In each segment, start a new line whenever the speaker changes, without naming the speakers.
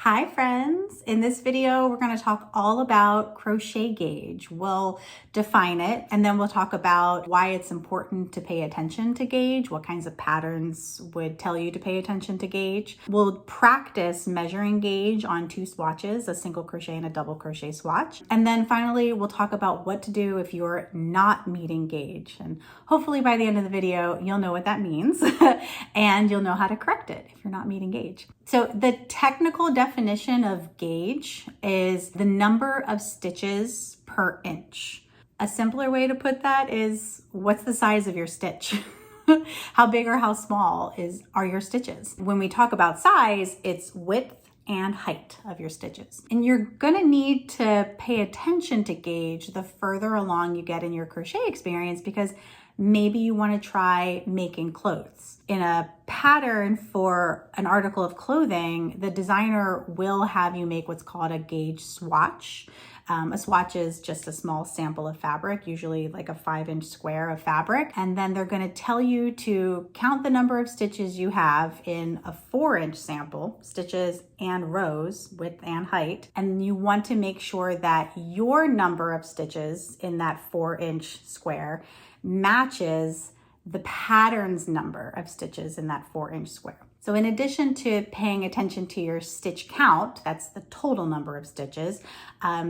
Hi friends! In this video, we're going to talk all about crochet gauge. We'll define it and then we'll talk about why it's important to pay attention to gauge, what kinds of patterns would tell you to pay attention to gauge. We'll practice measuring gauge on two swatches, a single crochet and a double crochet swatch. And then finally, we'll talk about what to do if you're not meeting gauge. And hopefully by the end of the video, you'll know what that means and you'll know how to correct it if you're not meeting gauge. So the technical definition of gauge is the number of stitches per inch. A simpler way to put that is, what's the size of your stitch? How big or how small are your stitches? When we talk about size, it's width and height of your stitches. And you're gonna need to pay attention to gauge the further along you get in your crochet experience, because maybe you want to try making clothes. In a pattern for an article of clothing, the designer will have you make what's called a gauge swatch. A swatch is just a small sample of fabric, usually like a 5-inch square of fabric. And then they're going to tell you to count the number of stitches you have in a 4-inch sample, stitches and rows, width and height. And you want to make sure that your number of stitches in that 4-inch square matches the pattern's number of stitches in that 4-inch square. So in addition to paying attention to your stitch count, that's the total number of stitches,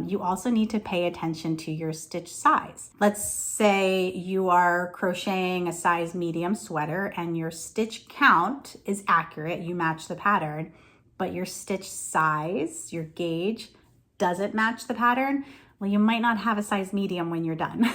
you also need to pay attention to your stitch size. Let's say you are crocheting a size medium sweater and your stitch count is accurate, you match the pattern, but your stitch size, your gauge, doesn't match the pattern. Well, you might not have a size medium when you're done.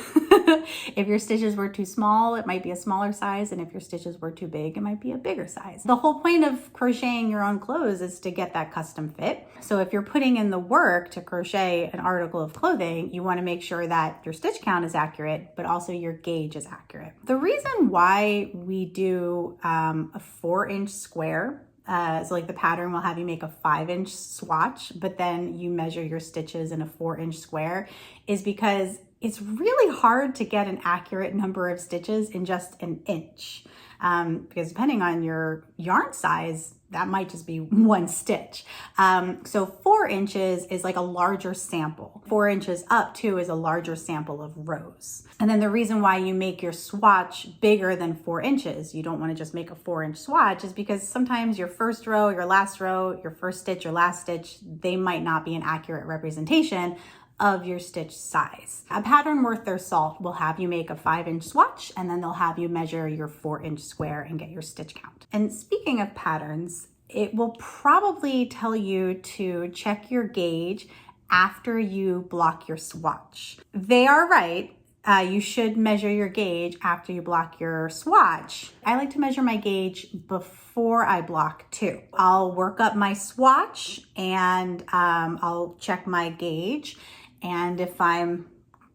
If your stitches were too small, it might be a smaller size. And if your stitches were too big, it might be a bigger size. The whole point of crocheting your own clothes is to get that custom fit. So if you're putting in the work to crochet an article of clothing, you want to make sure that your stitch count is accurate, but also your gauge is accurate. The reason why we do a 4-inch square, so like the pattern will have you make a 5-inch swatch, but then you measure your stitches in a 4-inch square, is because it's really hard to get an accurate number of stitches in just an inch. Because depending on your yarn size, that might just be one stitch. So 4 inches is like a larger sample. 4 inches up too is a larger sample of rows. And then the reason why you make your swatch bigger than 4 inches, you don't want to just make a 4-inch swatch, is because sometimes your first row, your last row, your first stitch, your last stitch, they might not be an accurate representation of your stitch size. A pattern worth their salt will have you make a 5-inch swatch, and then they'll have you measure your 4-inch square and get your stitch count. And speaking of patterns, it will probably tell you to check your gauge after you block your swatch. They are right. You should measure your gauge after you block your swatch. I like to measure my gauge before I block too. I'll work up my swatch and I'll check my gauge. And if I'm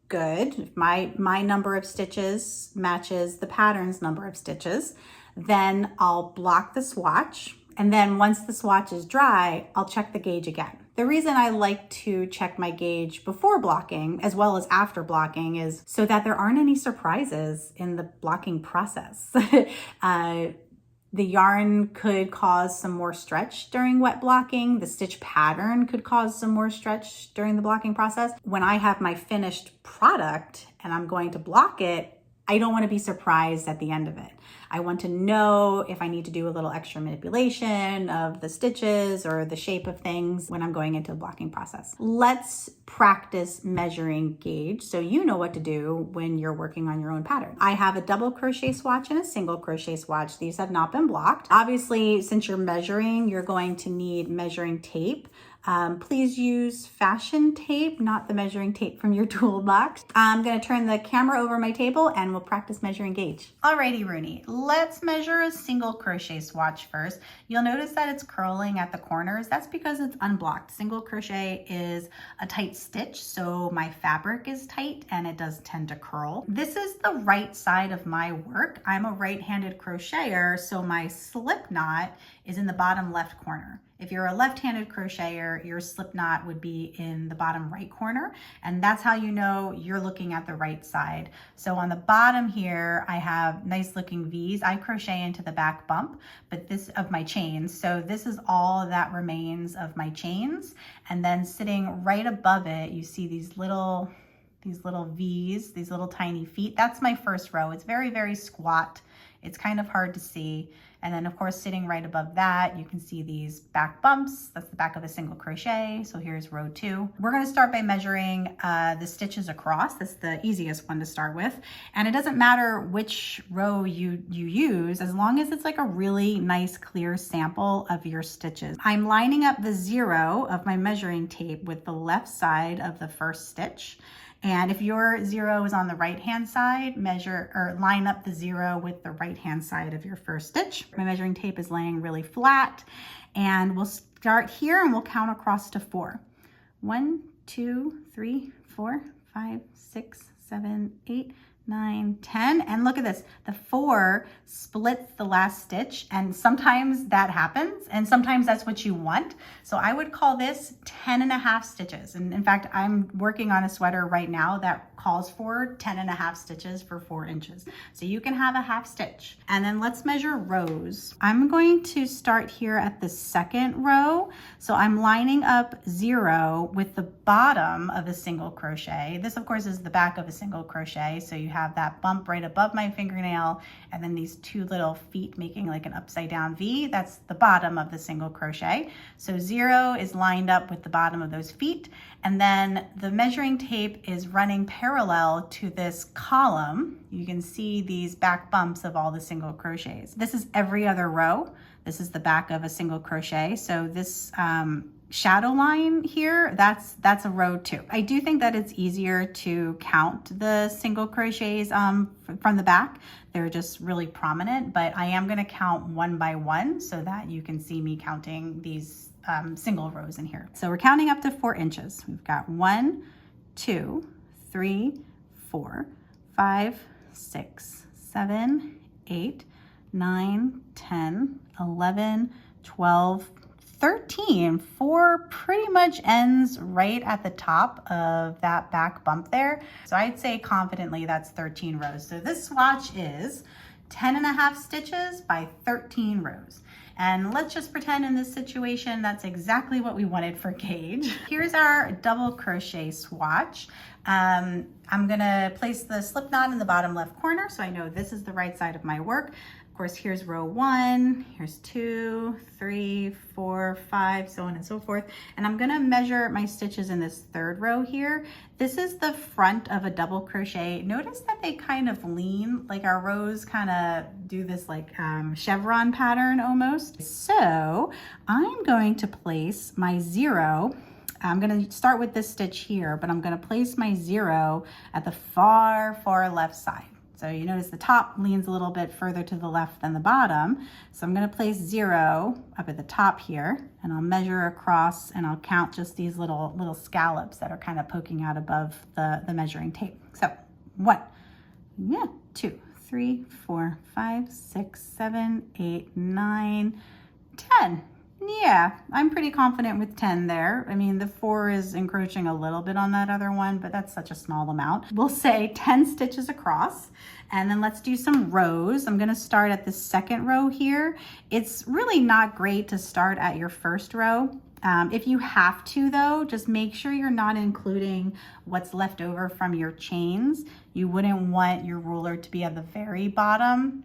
good, if my number of stitches matches the pattern's number of stitches, then I'll block the swatch. And then once the swatch is dry, I'll check the gauge again. The reason I like to check my gauge before blocking as well as after blocking is so that there aren't any surprises in the blocking process. The yarn could cause some more stretch during wet blocking. The stitch pattern could cause some more stretch during the blocking process. When I have my finished product and I'm going to block it, I don't want to be surprised at the end of it. I want to know if I need to do a little extra manipulation of the stitches or the shape of things when I'm going into the blocking process. Let's practice measuring gauge so you know what to do when you're working on your own pattern. I have a double crochet swatch and a single crochet swatch. These have not been blocked. Obviously, since you're measuring, you're going to need measuring tape. Please use fashion tape, not the measuring tape from your toolbox. I'm going to turn the camera over my table and we'll practice measuring gauge. Alrighty, Rooney, let's measure a single crochet swatch first. You'll notice that it's curling at the corners. That's because it's unblocked. Single crochet is a tight stitch, so my fabric is tight and it does tend to curl. This is the right side of my work. I'm a right-handed crocheter, so my slip knot is in the bottom left corner. If you're a left-handed crocheter, your slip knot would be in the bottom right corner, and that's how you know you're looking at the right side. So on the bottom here, I have nice looking V's. I crochet into the back bump, but this of my chains. So this is all that remains of my chains. And then sitting right above it, you see these little V's, these little tiny feet. That's my first row. It's very, very squat. It's kind of hard to see. And then of course, sitting right above that, you can see these back bumps. That's the back of a single crochet. So here's row 2. We're gonna start by measuring the stitches across. That's the easiest one to start with. And it doesn't matter which row you use, as long as it's like a really nice, clear sample of your stitches. I'm lining up the 0 of my measuring tape with the left side of the first stitch. And if your 0 is on the right-hand side, measure or line up the 0 with the right-hand side of your first stitch. My measuring tape is laying really flat, and we'll start here and we'll count across to 4. 1, 2, 3, 4, 5, 6, 7, 8, 9, 10. And look at this, the 4 splits the last stitch, and sometimes that happens, and sometimes that's what you want. So I would call this 10.5 stitches. And in fact, I'm working on a sweater right now that calls for 10.5 stitches for 4 inches. So you can have a half stitch. And then let's measure rows. I'm going to start here at the second row. So I'm lining up 0 with the bottom of a single crochet. This of course is the back of a single crochet. So you have that bump right above my fingernail, and then these 2 little feet making like an upside down V. That's the bottom of the single crochet. So 0 is lined up with the bottom of those feet. And then the measuring tape is running parallel to this column. You can see these back bumps of all the single crochets. This is every other row. This is the back of a single crochet. So this shadow line here, that's a row 2. I do think that it's easier to count the single crochets from the back. They're just really prominent, but I am gonna count one by one so that you can see me counting these single rows in here. So we're counting up to 4 inches. We've got 1, 2, 3, 4, 5, 6, 7, 8, 9, 10, 11, 12, 13. 4 pretty much ends right at the top of that back bump there. So I'd say confidently that's 13 rows. So this swatch is 10.5 stitches by 13 rows. And let's just pretend in this situation that's exactly what we wanted for Gauge. Here's our double crochet swatch. I'm gonna place the slip knot in the bottom left corner so I know this is the right side of my work. Of course, here's row 1, here's 2, 3, 4, 5, so on and so forth. And I'm gonna measure my stitches in this 3rd row here. This is the front of a double crochet. Notice that they kind of lean, like our rows kind of do this like chevron pattern almost. So I'm going to place my 0. I'm going to start with this stitch here, but I'm going to place my 0 at the far left side. So you notice the top leans a little bit further to the left than the bottom. So I'm going to place 0 up at the top here, and I'll measure across and I'll count just these little scallops that are kind of poking out above the measuring tape. So 1, 2, 3, 4, 5, 6, 7, 8, 9, 10. Yeah, I'm pretty confident with 10 there. I mean, the 4 is encroaching a little bit on that other one, but that's such a small amount. We'll say 10 stitches across, and then let's do some rows. I'm gonna start at the 2nd row here. It's really not great to start at your 1st row. If you have to though, just make sure you're not including what's left over from your chains. You wouldn't want your ruler to be at the very bottom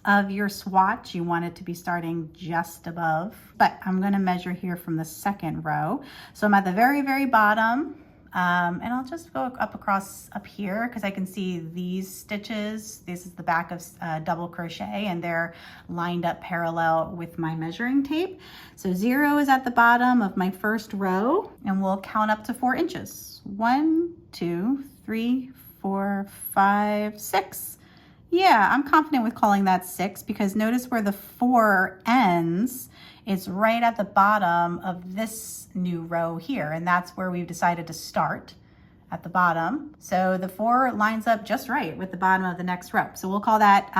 of your swatch. You want it to be starting just above, but I'm going to measure here from the 2nd row. So I'm at the very bottom, and I'll just go up here because I can see these stitches. This is the back of double crochet, and they're lined up parallel with my measuring tape. So 0 is at the bottom of my 1st row, and we'll count up to 4 inches. 1, 2, 3, 4, 5, 6. Yeah, I'm confident with calling that 6 because notice where the 4 ends, it's right at the bottom of this new row here, and that's where we've decided to start, at the bottom. So the 4 lines up just right with the bottom of the next row. So we'll call that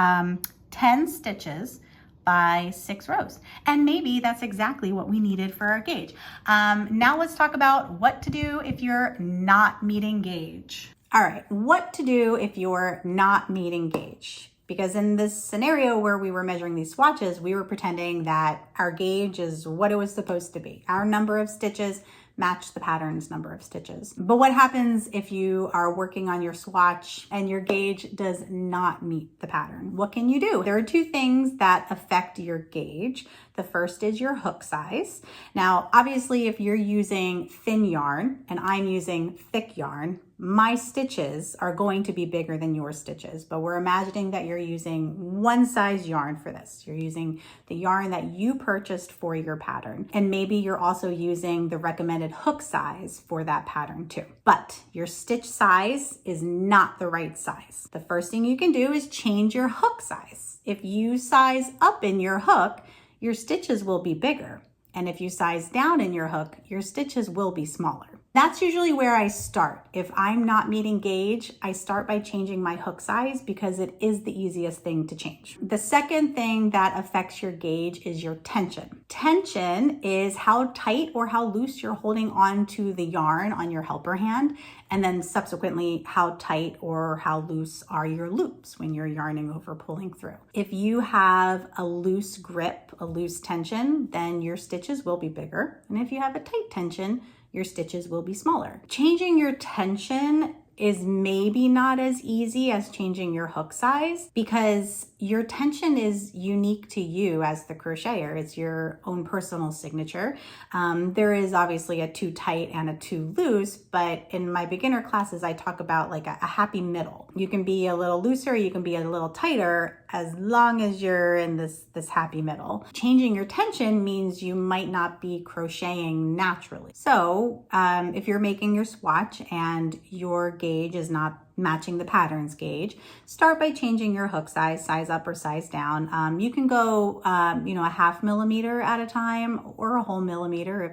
10 stitches by 6 rows. And maybe that's exactly what we needed for our gauge. Now let's talk about what to do if you're not meeting gauge. All right, what to do if you're not meeting gauge. Because in this scenario where we were measuring these swatches, we were pretending that our gauge is what it was supposed to be. Our number of stitches match the pattern's number of stitches. But what happens if you are working on your swatch and your gauge does not meet the pattern? What can you do? There are 2 things that affect your gauge. The first is your hook size. Now, obviously, if you're using thin yarn and I'm using thick yarn, my stitches are going to be bigger than your stitches, but we're imagining that you're using one size yarn for this. You're using the yarn that you purchased for your pattern. And maybe you're also using the recommended hook size for that pattern too. But your stitch size is not the right size. The first thing you can do is change your hook size. If you size up in your hook, your stitches will be bigger. And if you size down in your hook, your stitches will be smaller. That's usually where I start. If I'm not meeting gauge, I start by changing my hook size because it is the easiest thing to change. The second thing that affects your gauge is your tension. Tension is how tight or how loose you're holding on to the yarn on your helper hand, and then subsequently how tight or how loose are your loops when you're yarning over pulling through. If you have a loose grip, a loose tension, then your stitches will be bigger. And if you have a tight tension, your stitches will be smaller. Changing your tension is maybe not as easy as changing your hook size because your tension is unique to you as the crocheter. It's your own personal signature. There is obviously a too tight and a too loose, but in my beginner classes, I talk about like a happy middle. You can be a little looser, you can be a little tighter as long as you're in this happy middle. Changing your tension means you might not be crocheting naturally. So if you're making your swatch and your gauge is not matching the pattern's gauge, start by changing your hook size up or size down. You can go, a 1/2 millimeter at a time or a whole millimeter if,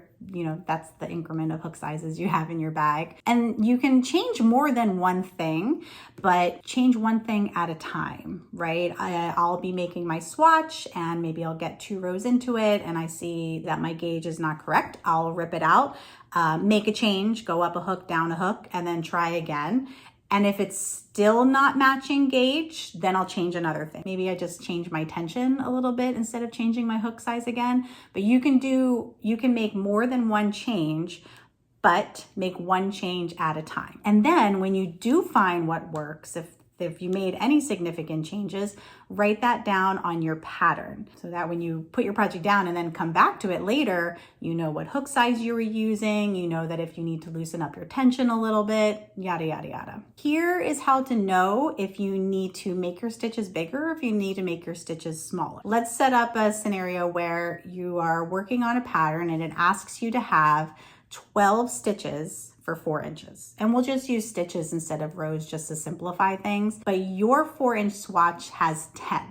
that's the increment of hook sizes you have in your bag. And you can change more than one thing, but change one thing at a time, right? I'll be making my swatch and maybe I'll get 2 rows into it and I see that my gauge is not correct. I'll rip it out, make a change, go up a hook, down a hook, and then try again. And if it's still not matching gauge, then I'll change another thing. Maybe I just change my tension a little bit instead of changing my hook size again. But you can make more than one change, but make one change at a time. And then when you do find what works, if you made any significant changes, write that down on your pattern so that when you put your project down and then come back to it later, you know what hook size you were using, you know that if you need to loosen up your tension a little bit, yada, yada, yada. Here is how to know if you need to make your stitches bigger or if you need to make your stitches smaller. Let's set up a scenario where you are working on a pattern and it asks you to have 12 stitches for 4 inches. And we'll just use stitches instead of rows just to simplify things. But your 4-inch swatch has 10.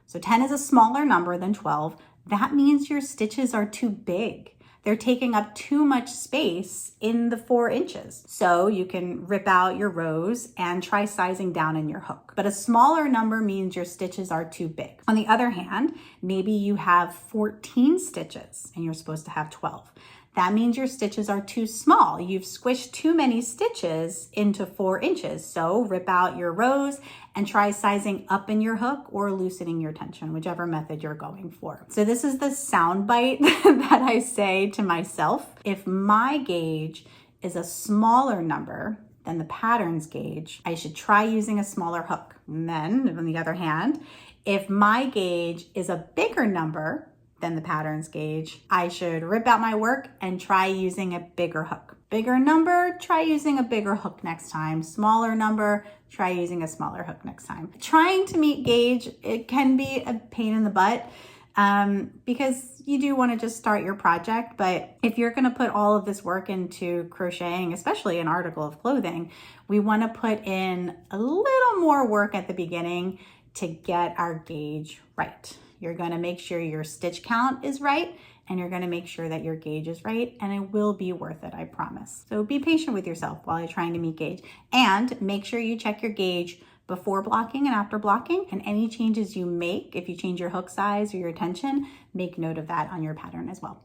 So 10 is a smaller number than 12. That means your stitches are too big. They're taking up too much space in the 4 inches. So you can rip out your rows and try sizing down in your hook. But a smaller number means your stitches are too big. On the other hand, maybe you have 14 stitches and you're supposed to have 12. That means your stitches are too small. You've squished too many stitches into 4 inches. So rip out your rows and try sizing up in your hook or loosening your tension, whichever method you're going for. So this is the sound bite that I say to myself. If my gauge is a smaller number than the pattern's gauge, I should try using a smaller hook. And then on the other hand, if my gauge is a bigger number than the pattern's gauge, I should rip out my work and try using a bigger hook. Bigger number, try using a bigger hook next time. Smaller number, try using a smaller hook next time. Trying to meet gauge, it can be a pain in the butt because you do want to just start your project. But if you're going to put all of this work into crocheting, especially an article of clothing, we want to put in a little more work at the beginning to get our gauge right. You're going to make sure your stitch count is right and you're going to make sure that your gauge is right, and it will be worth it, I promise. So be patient with yourself while you're trying to meet gauge, and make sure you check your gauge before blocking and after blocking, and any changes you make, if you change your hook size or your tension, make note of that on your pattern as well.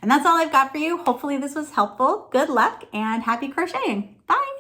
And that's all I've got for you. Hopefully this was helpful. Good luck and happy crocheting. Bye.